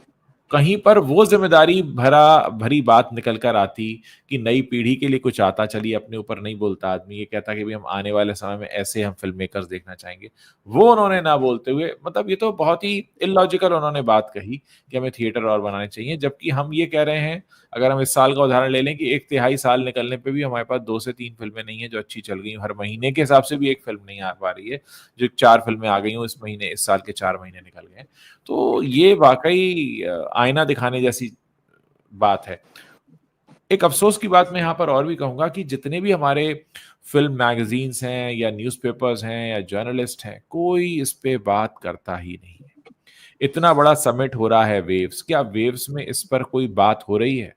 A: कहीं पर वो जिम्मेदारी भरी बात निकल कर आती कि नई पीढ़ी के लिए कुछ आता, चलिए अपने ऊपर नहीं बोलता आदमी, ये कहता कि भाई हम आने वाले समय में ऐसे हम फिल्म मेकर्स देखना चाहेंगे, वो उन्होंने ना बोलते हुए, मतलब ये तो बहुत ही इलॉजिकल उन्होंने बात कही कि हमें थिएटर और बनाने चाहिए। जबकि हम ये कह रहे हैं, अगर हम इस साल का उदाहरण ले लें कि 1/3 साल निकलने पे भी हमारे पास 2 से 3 फिल्में नहीं है जो अच्छी चल गई, हर महीने के हिसाब से भी एक फिल्म नहीं आ पा रही है, जो 4 फिल्में आ गई हूँ इस महीने, इस साल के 4 महीने निकल गए। तो ये वाकई आईना दिखाने जैसी बात है। एक अफसोस की बात मैं यहाँ पर और भी कहूंगा कि जितने भी हमारे फिल्म मैगजीन्स हैं या न्यूज़पेपर्स हैं या जर्नलिस्ट हैं, कोई इस पे बात करता ही नहीं है। इतना बड़ा समिट हो रहा है वेव्स, क्या वेव्स में इस पर कोई बात हो रही है?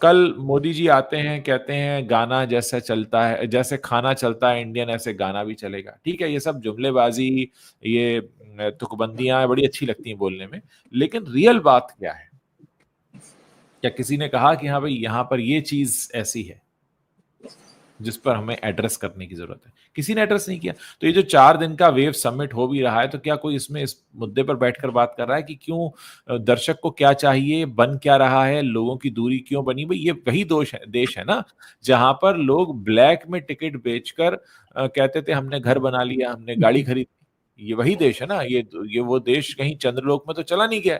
A: कल मोदी जी आते हैं, कहते हैं गाना जैसा चलता है, जैसे खाना चलता है इंडियन ऐसे गाना भी चलेगा। ठीक है, ये सब जुमलेबाजी, ये तुकबंदियां बड़ी अच्छी लगती हैं बोलने में, लेकिन रियल बात क्या है? क्या किसी ने कहा कि हाँ भाई यहाँ पर ये चीज ऐसी है जिस पर हमें एड्रेस करने की जरूरत है? किसी ने एड्रेस नहीं किया। तो ये जो 4 दिन का वेव समिट हो भी रहा है, तो क्या कोई इसमें इस मुद्दे पर बैठकर बात कर रहा है कि क्यों दर्शक को क्या चाहिए, बन क्या रहा है, लोगों की दूरी क्यों बनी? भाई ये वही देश है ना जहां पर लोग ब्लैक में टिकट बेचकर कहते थे हमने घर बना लिया, हमने गाड़ी खरीद। ये वही देश है ना, ये वो देश कहीं चंद्रलोक में तो चला नहीं गया।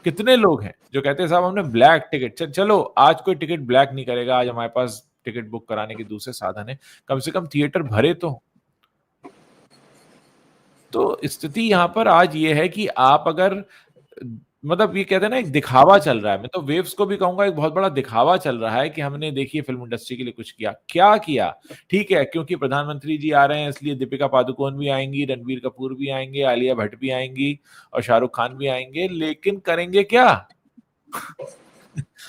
A: कितने लोग हैं जो कहते हैं साहब हमने ब्लैक टिकट, चलो आज कोई टिकट ब्लैक नहीं करेगा, आज हमारे पास टिकट बुक कराने के दूसरे साधन है, कम से कम थिएटर भरे तो स्थिति यहां पर आज ये है कि आप अगर, मतलब ये कहते हैं ना एक दिखावा चल रहा है, मैं तो वेव्स को भी कहूंगा एक बहुत बड़ा दिखावा चल रहा है कि हमने देखिए फिल्म इंडस्ट्री के लिए कुछ किया। क्या किया? ठीक है, क्योंकि प्रधानमंत्री जी आ रहे हैं इसलिए दीपिका पादुकोण भी आएंगी, रणबीर कपूर भी आएंगे, आलिया भट्ट भी आएंगी और शाहरुख खान भी आएंगे, लेकिन करेंगे क्या?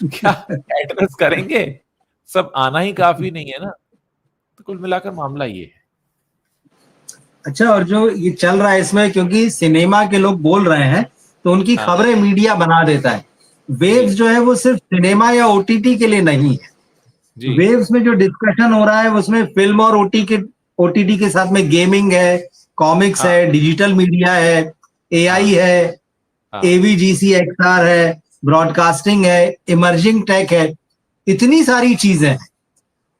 A: क्या एड्रेस करेंगे? सब आना ही काफी नहीं है ना। तो कुल मिलाकर मामला ये है।
B: अच्छा, और जो ये चल रहा है इसमें, क्योंकि सिनेमा के लोग बोल रहे हैं तो उनकी
A: हाँ
B: खबरें मीडिया बना देता है। वेव्स
A: जी
B: जो है वो सिर्फ सिनेमा या ओटीटी के लिए नहीं है।
A: जी।
B: वेव्स में जो डिस्कशन हो रहा है उसमें फिल्म और ओटीटी के साथ में गेमिंग है, कॉमिक्स
A: हाँ
B: है, डिजिटल मीडिया है, एआई
A: हाँ
B: है,
A: हाँ
B: एवीजीसी एक्सआर है, ब्रॉडकास्टिंग है, इमर्जिंग टेक है, इतनी सारी चीजें हैं।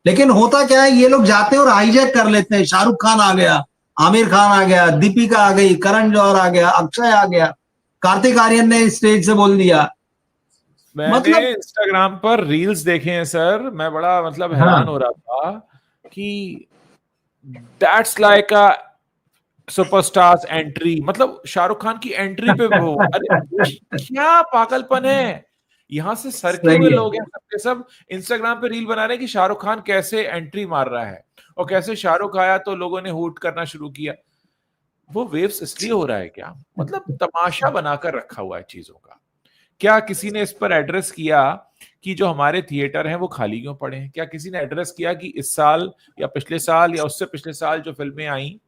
B: लेकिन होता क्या है, ये लोग जाते हैं और हाईजैक कर लेते हैं। शाहरुख खान आ गया, आमिर खान आ गया, दीपिका आ गई, करण जौहर आ गया, अक्षय आ गया, कार्तिक आर्यन ने स्टेज से बोल दिया।
A: मैंने
B: मतलब
A: इंस्टाग्राम पर रील्स देखे हैं सर, मैं बड़ा मतलब हैरान
B: हाँ,
A: हो रहा था कि that's like a superstars entry, मतलब शाहरुख खान की एंट्री पे वो, अरे क्या पागलपन है। यहां से सरके हुए
B: सही है।
A: लोग हैं सबके सब, इंस्टाग्राम पे रील बना रहे हैं कि शाहरुख खान कैसे एंट्री मार रहा है, और कैसे शाहरुख आया तो लोगों ने हूट करना शुरू किया। वो वेव्स इसलिए हो रहा है क्या? मतलब तमाशा बनाकर रखा हुआ है चीजों का। क्या किसी ने इस पर एड्रेस किया कि जो हमारे थिएटर हैं वो खाली क्यों पड़े हैं? क्या किसी ने एड्रेस किया कि इस साल या पिछले साल या उससे पिछले साल जो फिल्में आई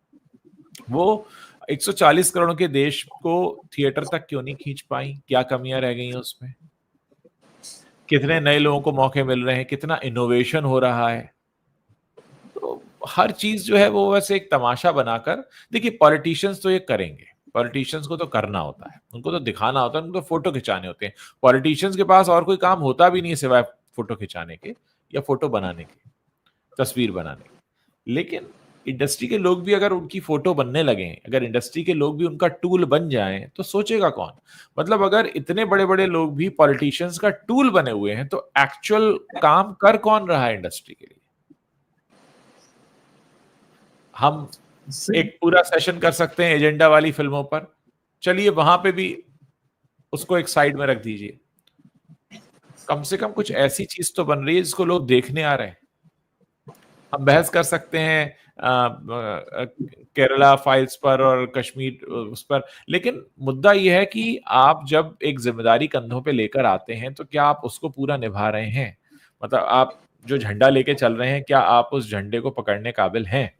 A: वो 140 करोड़ के देश को थिएटर तक क्यों नहीं खींच पाई? क्या कमियां रह गई हैं उसमें? कितने नए लोगों को मौके मिल रहे हैं, कितना इनोवेशन हो रहा है। तो हर चीज जो है वो वैसे एक तमाशा बनाकर, देखिए पॉलिटिशियंस तो ये करेंगे, पॉलिटिशियंस को तो करना होता है, उनको तो दिखाना होता है, उनको तो फोटो खिंचाने होते हैं। पॉलिटिशियंस के पास और कोई काम होता भी नहीं है सिवाय फोटो खिंचाने के, या फोटो बनाने के, तस्वीर बनाने के। लेकिन इंडस्ट्री के लोग भी अगर उनकी फोटो बनने लगे, अगर इंडस्ट्री के लोग भी उनका टूल बन जाएं, तो सोचेगा कौन? मतलब अगर इतने बड़े बड़े लोग भी पॉलिटिशियंस का टूल बने हुए हैं, तो एक्चुअल काम कर कौन रहा है इंडस्ट्री के लिए? हम एक पूरा सेशन कर सकते हैं एजेंडा वाली फिल्मों पर, चलिए वहां पे भी उसको एक साइड में रख दीजिए। कम से कम कुछ ऐसी चीज तो बन रही है जिसको लोग देखने आ रहे हैं। हम बहस कर सकते हैं केरला फाइल्स पर और कश्मीर उस पर, लेकिन मुद्दा यह है कि आप जब एक जिम्मेदारी कंधों पे लेकर आते हैं तो क्या आप उसको पूरा निभा रहे हैं? मतलब आप जो झंडा लेके चल रहे हैं, क्या आप उस झंडे को पकड़ने काबिल हैं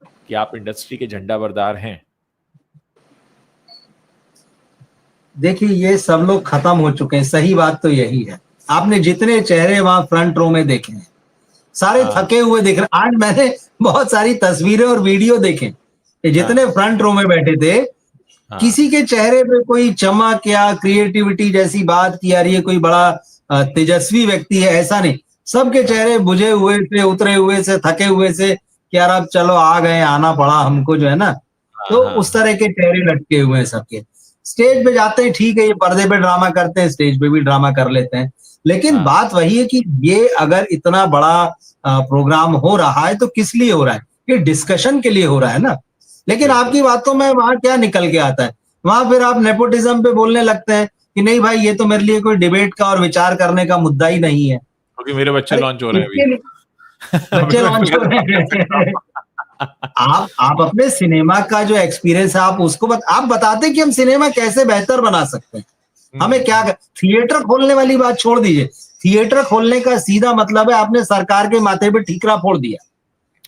A: कि आप इंडस्ट्री के झंडा बरदार हैं?
B: देखिए, ये सब लोग खत्म हो चुके हैं, सही बात तो यही है। आपने जितने चेहरे वहां फ्रंट रो में देखे हैं, सारे
A: हाँ
B: थके हुए दिख रहे। आज मैंने बहुत सारी तस्वीरें और वीडियो देखे कि जितने
A: हाँ
B: फ्रंट रो में बैठे थे,
A: हाँ
B: किसी के चेहरे पे कोई चमक या क्रिएटिविटी जैसी बात की यार ये कोई बड़ा तेजस्वी व्यक्ति है, ऐसा नहीं। सबके
A: हाँ
B: चेहरे बुझे हुए से, उतरे हुए से, थके हुए से कि यार अब चलो आ गए, आना पड़ा हमको, जो है ना।
A: हाँ
B: तो
A: हाँ
B: उस तरह के चेहरे लटके हुए हैं सबके। स्टेज पे जाते हैं, ठीक है, ये पर्दे पे ड्रामा करते हैं, स्टेज पे भी ड्रामा कर लेते हैं। लेकिन
A: हाँ
B: बात वही है कि ये अगर इतना बड़ा प्रोग्राम हो रहा है तो किस लिए हो रहा है? ये डिस्कशन के लिए हो रहा है ना। लेकिन
A: बिल्कुल।
B: आपकी बातों में वहां क्या निकल के आता है? वहां फिर आप नेपोटिज्म पे बोलने लगते हैं कि नहीं भाई, ये तो मेरे लिए कोई डिबेट का और विचार करने का मुद्दा ही नहीं है।
A: क्योंकि मेरे बच्चे
B: अरे
A: लॉन्च हो रहे हैं
B: इसके लिए
A: अभी
B: बच्चे
A: मैं इस पे
B: लॉन्च हो
A: कैसे बात
B: रहे
A: कर सकता
B: हैं।
A: हूँ?
B: आप अपने सिनेमा का जो एक्सपीरियंस है आप उसको आप बताते हैं कि हम सिनेमा कैसे बेहतर बना सकते हैं। हमें क्या
A: हम्म।
B: थिएटर खोलने वाली बात छोड़ दीजिए। थिएटर खोलने का सीधा मतलब है आपने सरकार के माथे पे ठीकरा फोड़ दिया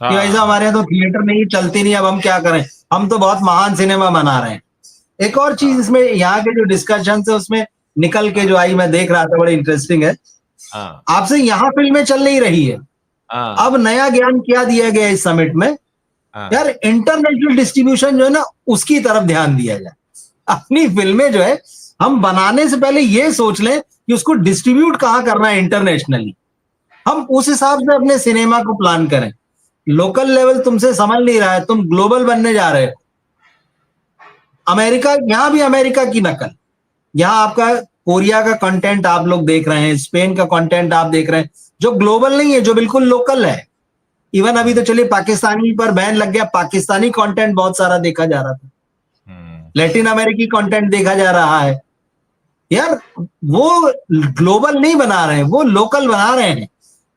B: कि ऐसा
A: हाँ
B: हमारे यहाँ तो थिएटर नहीं चलती, नहीं, अब हम क्या करें, हम तो बहुत महान सिनेमा बना रहे हैं। एक और चीज
A: हाँ
B: इसमें यहाँ के जो डिस्कशन है उसमें निकल के
A: हाँ
B: जो आई, मैं देख रहा था, बड़ी इंटरेस्टिंग है।
A: हाँ
B: आपसे यहाँ फिल्में चल नहीं रही है।
A: हाँ
B: अब नया ज्ञान क्या दिया गया इस समिट में?
A: हाँ
B: यार इंटरनेशनल डिस्ट्रीब्यूशन जो है ना, उसकी तरफ ध्यान दिया जाए। अपनी फिल्में जो है हम बनाने से पहले ये सोच लें कि उसको डिस्ट्रीब्यूट कहाँ करना है इंटरनेशनली। हम उस हिसाब से अपने सिनेमा को प्लान करें। लोकल लेवल तुमसे समझ नहीं रहा है, तुम ग्लोबल बनने जा रहे हो। अमेरिका, यहां भी अमेरिका की नकल। यहाँ आपका कोरिया का कंटेंट आप लोग देख रहे हैं, स्पेन का कंटेंट आप देख रहे हैं, जो ग्लोबल नहीं है, जो बिल्कुल लोकल है। इवन अभी तो
A: हम्म,
B: चलिए पाकिस्तानी पर बैन लग गया, पाकिस्तानी कंटेंट बहुत सारा देखा जा रहा था,
A: हम्म,
B: लैटिन अमेरिकी कंटेंट देखा जा रहा है। यार वो ग्लोबल नहीं बना रहे हैं, वो लोकल बना रहे हैं,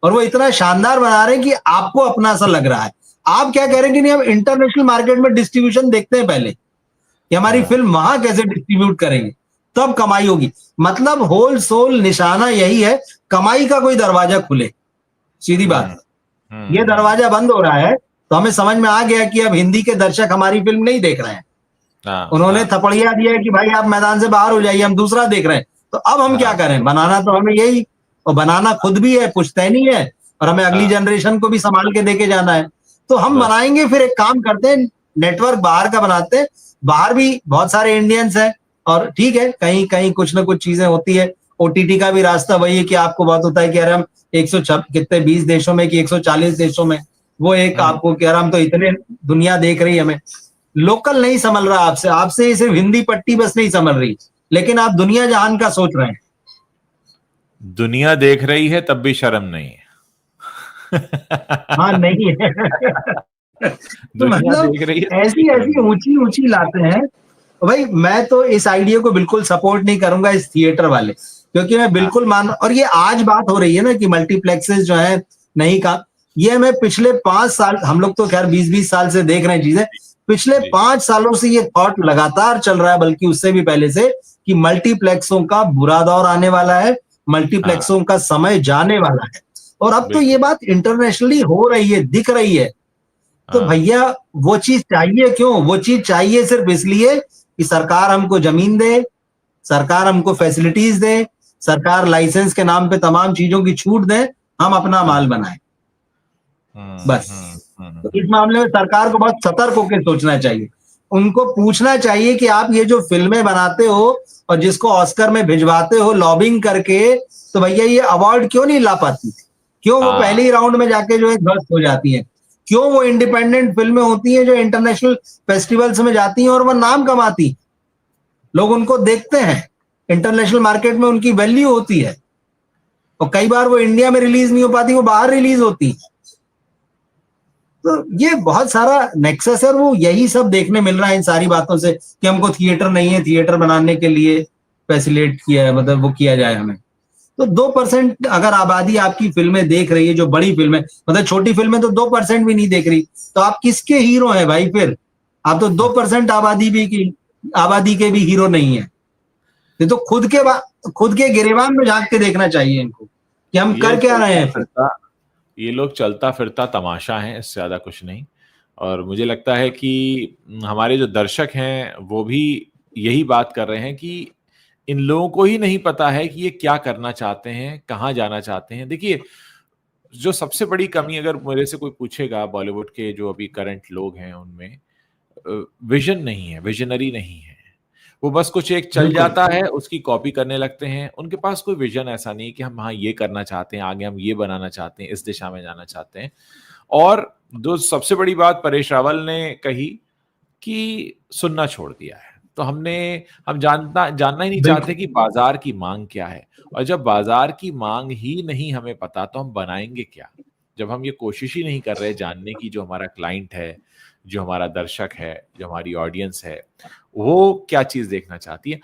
B: और वो इतना शानदार बना रहे हैं कि आपको अपना सा लग रहा है। आप क्या कह रहे हैं कि नहीं, हम इंटरनेशनल मार्केट में डिस्ट्रीब्यूशन देखते हैं पहले कि हमारी
A: हाँ
B: फिल्म वहां कैसे डिस्ट्रीब्यूट करेंगे। तब कमाई होगी। मतलब होल सोल निशाना यही है, कमाई का कोई दरवाजा खुले, सीधी बात है। ये दरवाजा बंद हो रहा है तो हमें समझ में आ गया कि अब हिंदी के दर्शक हमारी फिल्म नहीं देख रहे हैं। उन्होंने थपड़िया दिया है कि भाई आप मैदान से बाहर हो जाइए, हम दूसरा देख रहे हैं। तो अब हम क्या करें? बनाना तो हमें यही, और बनाना खुद भी है, पुश्तैनी है, और हमें अगली जनरेशन को भी संभाल के देके जाना है। तो हम बनाएंगे। फिर एक काम करते हैं, नेटवर्क बाहर का बनाते हैं। बाहर भी बहुत सारे इंडियंस हैं, और ठीक है, कहीं कहीं कुछ ना कुछ चीजें होती है। ओटीटी का भी रास्ता वही है कि आपको बहुत होता है कि अरे हम 120 देशों में कि 140 देशों में, वो एक आपको कह रहा हम तो इतने दुनिया देख रही है, हमें लोकल नहीं समझ रहा। आपसे सिर्फ हिंदी पट्टी बस नहीं समझ रही, लेकिन आप दुनिया जहान का सोच रहे हैं।
A: दुनिया देख रही है तब भी शर्म नहीं है।
B: हाँ, नहीं है। तो मतलब ऐसी ऐसी ऊंची ऊंची लाते हैं भाई। मैं तो इस आइडिया को बिल्कुल सपोर्ट नहीं करूंगा, इस थिएटर वाले, क्योंकि मैं बिल्कुल और ये आज बात हो रही है ना कि मल्टीप्लेक्सेस जो है नहीं का, ये मैं पिछले 5 साल, हम लोग तो खैर 20-20 साल से देख रहे हैं चीजें, पिछले 5 सालों से ये थॉट लगातार चल रहा है, बल्कि उससे भी पहले से, कि मल्टीप्लेक्सों का बुरा दौर आने वाला है, मल्टीप्लेक्सों का समय जाने वाला है। और अब तो ये बात इंटरनेशनली हो रही है, दिख रही है। तो भैया वो चीज चाहिए क्यों? वो चीज चाहिए सिर्फ इसलिए कि सरकार हमको जमीन दे, सरकार हमको फैसिलिटीज दे, सरकार लाइसेंस के नाम पे तमाम चीजों की छूट दे, हम अपना माल बनाए, बस। तो इस मामले में सरकार को बहुत सतर्क होकर सोचना चाहिए। उनको पूछना चाहिए कि आप ये जो फिल्में बनाते हो और जिसको ऑस्कर में भिजवाते हो लॉबिंग करके, तो भैया ये अवार्ड क्यों नहीं ला पाती? क्यों वो पहले ही राउंड में जाके जो है ध्वस्त हो जाती है? क्यों वो इंडिपेंडेंट फिल्में होती हैं जो इंटरनेशनल फेस्टिवल्स में जाती हैं और वो नाम कमाती, लोग उनको देखते हैं, इंटरनेशनल मार्केट में उनकी वैल्यू होती है, और कई बार वो इंडिया में रिलीज नहीं हो पाती, वो बाहर रिलीज होती। तो ये बहुत सारा नेक्सस है, और वो यही सब देखने मिल रहा है इन सारी बातों से कि हमको थिएटर नहीं है, थिएटर बनाने के लिए फैसिलिटेट किया है, मतलब वो किया जाए हमें। तो 2% अगर आबादी आपकी फिल्में देख रही है, जो बड़ी फिल्में, मतलब छोटी फिल्में तो 2% भी नहीं देख रही, तो आप किसके हीरो हैं भाई? फिर आप तो 2% आबादी के भी हीरो नहीं है। ये तो खुद के गिरेबान में झांक के देखना चाहिए इनको कि हम कर क्या रहे हैं।
A: ये लोग चलता फिरता तमाशा है, इससे ज्यादा कुछ नहीं। और मुझे लगता है कि हमारे जो दर्शक हैं वो भी यही बात कर रहे हैं कि इन लोगों को ही नहीं पता है कि ये क्या करना चाहते हैं, कहाँ जाना चाहते हैं। देखिए, जो सबसे बड़ी कमी अगर मेरे से कोई पूछेगा बॉलीवुड के जो अभी करंट लोग हैं उनमें, विजन नहीं है, विजनरी नहीं है। वो बस कुछ एक चल जाता है, उसकी कॉपी करने लगते हैं। उनके पास कोई विजन ऐसा नहीं है कि हम हाँ ये करना चाहते हैं, आगे हम ये बनाना चाहते हैं, इस दिशा में जाना चाहते हैं। और जो सबसे बड़ी बात परेश रावल ने कही कि सुनना छोड़ दिया है। तो हम जानना ही नहीं चाहते कि बाजार की मांग क्या है। और जब बाजार की मांग ही नहीं हमें पता, तो हम बनाएंगे क्या? जब हम ये कोशिश ही नहीं कर रहे जानने की, जो हमारा क्लाइंट है, जो हमारा दर्शक है, जो हमारी ऑडियंस है, वो क्या चीज देखना चाहती है।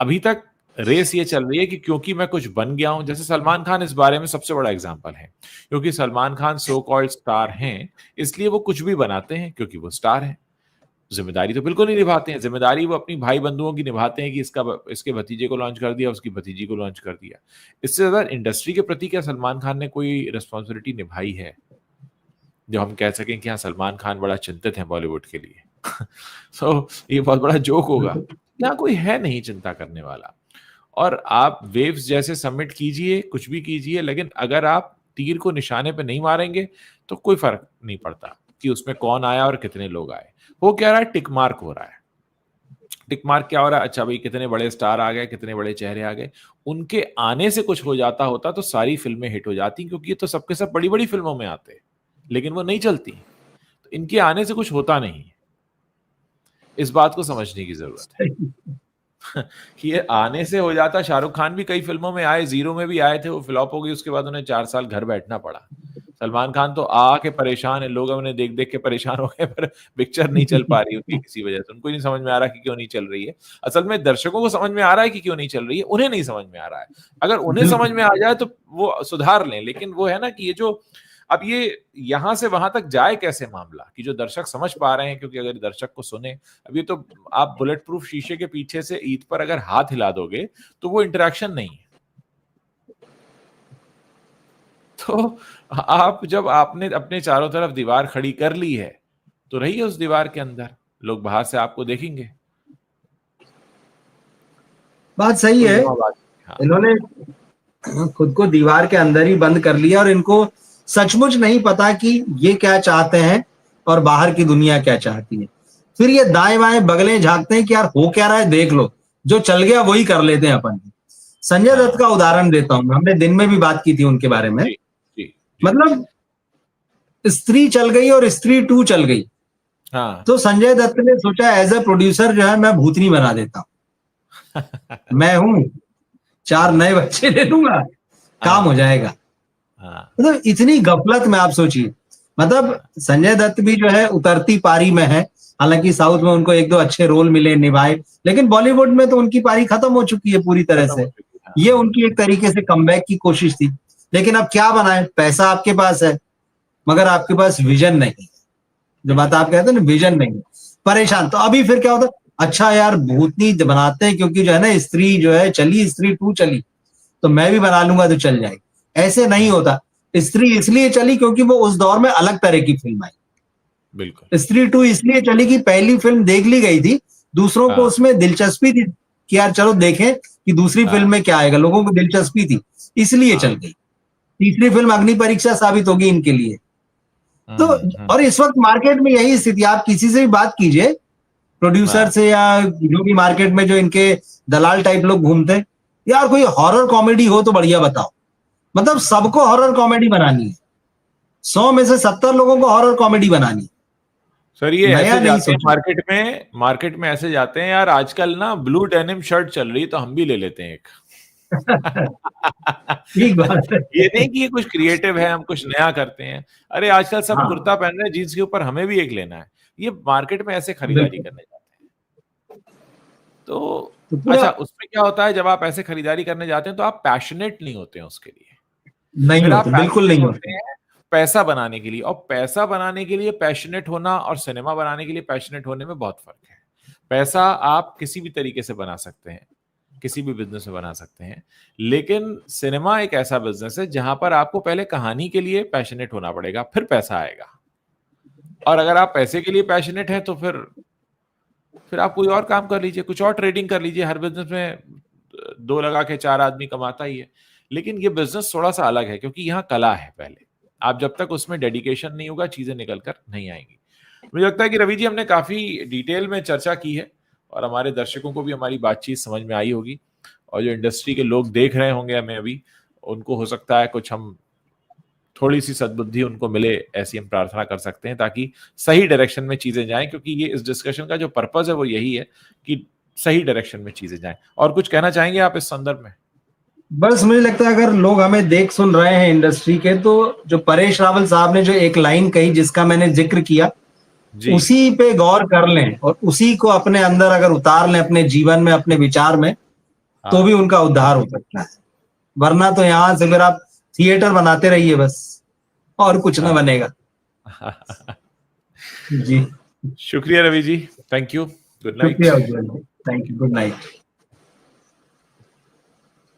A: अभी तक रेस ये चल रही है कि क्योंकि मैं कुछ बन गया हूं, जैसे सलमान खान इस बारे में सबसे बड़ा एग्जांपल है। क्योंकि Salman Khan so called star हैं, इसलिए वो कुछ भी बनाते हैं, क्योंकि वो स्टार हैं। जिम्मेदारी तो बिल्कुल नहीं निभाते हैं। जिम्मेदारी वो अपनी भाई बंधुओं की निभाते हैं कि इसके भतीजे को लॉन्च कर दिया, उसकी भतीजी को लॉन्च कर दिया। इससे ज्यादा इंडस्ट्री के प्रति क्या सलमान खान ने कोई रिस्पॉन्सिबिलिटी निभाई है जो हम कह सकें कि हाँ सलमान खान बड़ा चिंतित है बॉलीवुड के लिए? सो ये बहुत बड़ा जोक होगा। यहाँ कोई है नहीं चिंता करने वाला। और आप वेव्स जैसे सबमिट कीजिए, कुछ भी कीजिए, लेकिन अगर आप तीर को निशाने पे नहीं मारेंगे तो कोई फर्क नहीं पड़ता कि उसमें कौन आया और कितने लोग आए। वो क्या रहा है? टिक मार्क हो रहा है। टिक मार्क क्या हो रहा है? अच्छा भाई, कितने बड़े स्टार आ गए, कितने बड़े चेहरे आ गए। उनके आने से कुछ हो जाता होता तो सारी फिल्में हिट हो जाती, क्योंकि ये तो सबके सब बड़ी बड़ी फिल्मों में आते, लेकिन वो नहीं चलती। तो इनके आने से कुछ होता नहीं। इस बात को समझने की जरूरत है कि ये आने से हो जाता। शाहरुख खान भी कई फिल्मों में आए, जीरो में भी आए थे, वो फ्लॉप हो गई, उसके बाद उन्हें 4 साल घर बैठना पड़ा। सलमान खान तो आके परेशान है, लोग उन्हें देख देख के परेशान हो गए, पर पिक्चर नहीं चल पा रही उनकी किसी वजह से। उनको नहीं समझ में आ रहा कि क्यों नहीं चल रही है। असल में दर्शकों को समझ में आ रहा है कि क्यों नहीं चल रही है, उन्हें नहीं समझ में आ रहा है। अगर उन्हें समझ में आ जाए तो वो सुधार लें। लेकिन वो है ना कि ये जो अब ये यहां से वहां तक जाए कैसे मामला कि जो दर्शक समझ पा रहे हैं, क्योंकि अगर दर्शक को सुने, अब ये तो आप बुलेट प्रूफ शीशे के पीछे से ईद पर अगर हाथ हिला दोगे तो वो इंटरेक्शन नहीं है। तो आप जब आपने अपने चारों तरफ दीवार खड़ी कर ली है तो रहिए उस दीवार के अंदर, लोग बाहर से आपको देखेंगे।
B: बात सही
A: कोई
B: है।
A: और बात नहीं। हाँ,
B: इन्होंने खुद को दीवार के अंदर ही बंद कर लिया और इनको सचमुच नहीं पता कि ये क्या चाहते हैं और बाहर की दुनिया क्या चाहती है। फिर ये दाएं बाएं बगलें झांकते हैं कि यार हो क्या रहा है देख लो, जो चल गया वही कर लेते हैं अपन। संजय दत्त का उदाहरण देता हूं, हमने दिन में भी बात की थी उनके बारे में।
A: जी, जी, जी।
B: मतलब स्त्री चल गई और स्त्री 2 चल गई,
A: हाँ।
B: तो संजय दत्त ने सोचा एज ए प्रोड्यूसर जो है मैं भूतनी बना देता हूं। मैं हूं, 4 नए बच्चे ले लूंगा, काम हो जाएगा। मतलब इतनी गफलत में आप सोचिए। मतलब संजय दत्त भी जो है उतरती पारी में है, हालांकि साउथ में उनको 1-2 अच्छे रोल मिले, निभाए, लेकिन बॉलीवुड में तो उनकी पारी खत्म हो चुकी है पूरी तरह से। ये उनकी एक तरीके से कमबैक की कोशिश थी, लेकिन अब क्या बनाए, पैसा आपके पास है मगर आपके पास विजन नहीं। जो बात आप कहते हैं ना, विजन नहीं, परेशान। तो अभी फिर क्या होता है, अच्छा यार भूतनी बनाते हैं क्योंकि जो है ना स्त्री जो है चली, स्त्री 2 चली, तो मैं भी बना लूंगा तो चल जाएगी। ऐसे नहीं होता। स्त्री इसलिए चली क्योंकि वो उस दौर में अलग तरह की फिल्म आई।
A: बिल्कुल।
B: स्त्री 2 इसलिए चली कि पहली फिल्म देख ली गई थी, दूसरों को उसमें दिलचस्पी थी कि यार चलो देखें कि दूसरी फिल्म में क्या आएगा, लोगों को दिलचस्पी थी इसलिए चल गई। तीसरी फिल्म अग्नि परीक्षा साबित होगी इनके लिए। तो और इस वक्त मार्केट में यही स्थिति, आप किसी से भी बात कीजिए, प्रोड्यूसर से या जो भी मार्केट में जो इनके दलाल टाइप लोग घूमते हैं, यार कोई हॉरर कॉमेडी हो तो बढ़िया बताओ। मतलब सबको हॉरर कॉमेडी बनानी है, 100 में से 70 लोगों को हॉरर कॉमेडी बनानी है।
A: सर ये
B: नया
A: ऐसे
B: नहीं
A: जाते हैं
B: सोचो।
A: मार्केट में ऐसे जाते हैं, यार आजकल ना ब्लू डेनिम शर्ट चल रही तो हम भी ले लेते हैं एक।
B: ठीक बात है।
A: ये नहीं कि ये कुछ क्रिएटिव है, हम कुछ नया करते हैं। अरे आजकल सब
B: हाँ,
A: कुर्ता पहन रहे हैं, जींस के ऊपर हमें भी एक लेना है। ये मार्केट में ऐसे खरीदारी
B: बिल्कुल।
A: करने जाते हैं। तो
B: तो पूरा
A: अच्छा, उसमें क्या होता है, जब आप ऐसे खरीदारी करने जाते हैं तो आप पैशनेट नहीं होते हैं उसके लिए।
B: नहीं
A: फिर आप
B: होते, बिल्कुल
A: पैशनेट
B: नहीं
A: होते
B: होते।
A: हैं पैसा बनाने के लिए, और पैसा बनाने के लिए पैशनेट होना और सिनेमा बनाने के लिए पैशनेट होने में बहुत फर्क है। पैसा आप किसी भी तरीके से बना सकते हैं, किसी भी बिजनेस में बना सकते हैं, लेकिन सिनेमा एक ऐसा बिजनेस है जहां पर आपको पहले कहानी के लिए पैशनेट होना पड़ेगा, फिर पैसा आएगा। और अगर आप पैसे के लिए पैशनेट हैं तो फिर आप कोई और काम कर लीजिए, कुछ और ट्रेडिंग कर लीजिए। हर बिजनेस में 2 लगा के 4 आदमी कमाता ही है, लेकिन ये बिजनेस थोड़ा सा अलग है क्योंकि यहाँ कला है। पहले आप जब तक उसमें डेडिकेशन नहीं होगा, चीजें निकल कर नहीं आएंगी। मुझे लगता है कि रवि जी हमने काफी डिटेल में चर्चा की है और हमारे दर्शकों को भी हमारी बातचीत समझ में आई होगी, और जो इंडस्ट्री के लोग देख रहे होंगे हमें अभी, उनको हो सकता है कुछ हम थोड़ी सी सद्बुद्धि उनको मिले, ऐसी हम प्रार्थना कर सकते हैं ताकि सही डायरेक्शन में चीजें जाएं, क्योंकि ये इस डिस्कशन का जो पर्पस है वो यही है कि सही डायरेक्शन में चीजें जाएं। और कुछ कहना चाहेंगे आप इस संदर्भ में?
B: बस मुझे लगता है अगर लोग हमें देख सुन रहे हैं इंडस्ट्री के, तो जो परेश रावल साहब ने जो एक लाइन कही जिसका मैंने जिक्र किया, उसी पे गौर कर लें और उसी को अपने अंदर अगर उतार लें अपने जीवन में, अपने विचार में, तो भी उनका उद्धार हो सकता है। वरना तो यहां से फिर आप थिएटर बनाते रहिए बस, और कुछ ना बनेगा। जी,
A: शुक्रिया Ravi ji, thank you, good night.
B: शुक्रिया, थैंक यू, गुड नाइट।